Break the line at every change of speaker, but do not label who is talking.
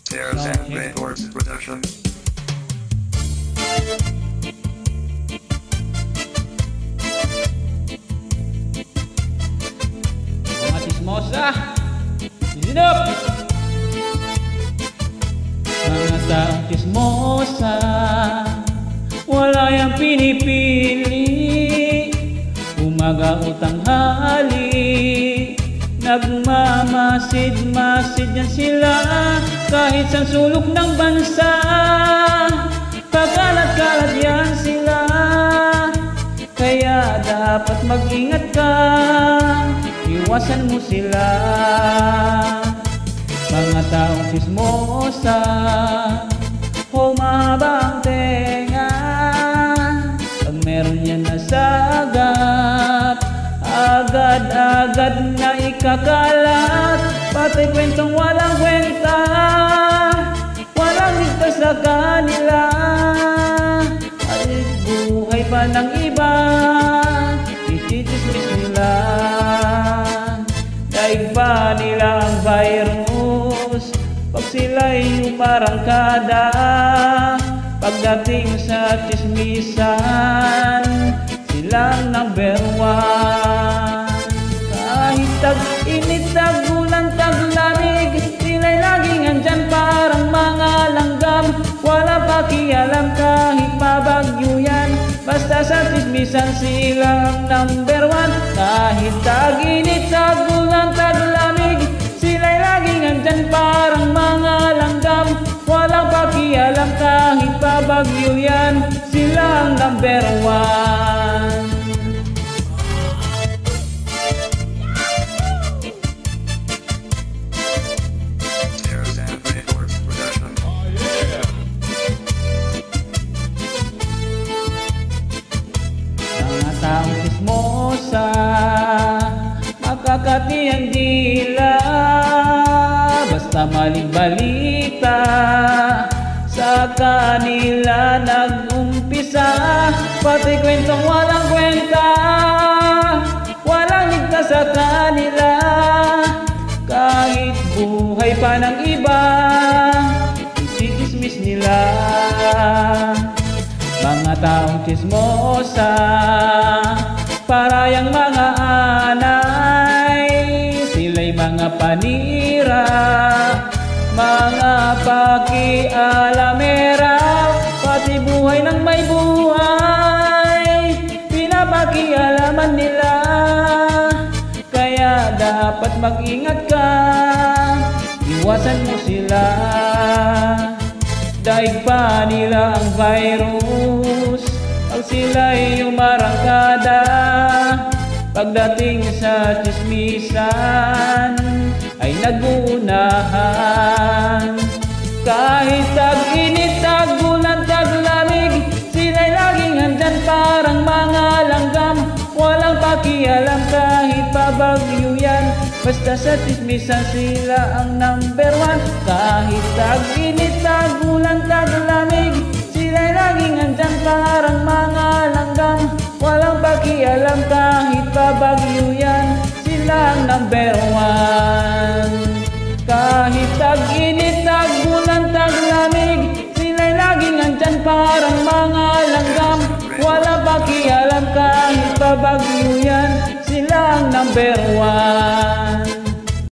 Tarzan Records Production.
Mga chismosa, sinop! Mga taong chismosa, wala yang pinipili. Umaga o tanghali, nagmamasid-masid yan sila. Kahit sa sulok ng bansa, kakalat-kalat yan sila. Kaya dapat mag-ingat ka, iwasan mo sila. Mga taong chismosa, humaba ang tenga. Pag meron yan nasagap, agad-agad na ikakalat. Pati kwentong walang kwenta, walang ligtas sa kanila. Alit buhay pa ng iba, ichichismis nila. Daig pa nila ang virus pag sila'y umarangkada. Pagdating sa chismisan, silang number one. Kahit tag-init, tag-ulan, tag-lamig, sila'y laging andyan parang mga langgam. Wala pakialam kahit mabagyo yan, basta sa chismisan silang number one. Kahit tag-init, tag-ulan, tag-lamig, sila'y laging andyan parang mga langgam. Walang pakialam kahit pabagyo yan, silang number one.
Tarzan Records Production.
Mga taong chismosa, makakati ang dila. Basta maling balita, sa kanila nag-umpisa. Pati kwentong walang kwenta, walang ligtas sa kanila. Kahit buhay pa ng iba, ichichismis nila. Mga taong chismosa, parayang mga anay, sila'y mga panira, mga pakialamera. Pati buhay ng may buhay, pinapakialaman nila. Kaya dapat mag-ingat ka, iwasan mo sila. Daig pa nila ang virus pag sila'y umarangkada. Pagdating sa chismisan ay nag-uunahan. Kahit tag-init, tag-ulan, tag-lamig, sila'y laging andyan parang mga langgam. Walang pakialam kahit pabagyo yan, basta sa chismisan sila ang number one. Kahit tag-init, tag-ulan, tag-lamig, sila'y laging andyan parang mga langgam. Walang pakialam kahit pabagyo yan, silang number one. Kahit tag-init, tag-ulan, tag-lamig, sila'y laging andyan parang mga langgam. Walang pakialam kahit pabagyo yan, silang number one.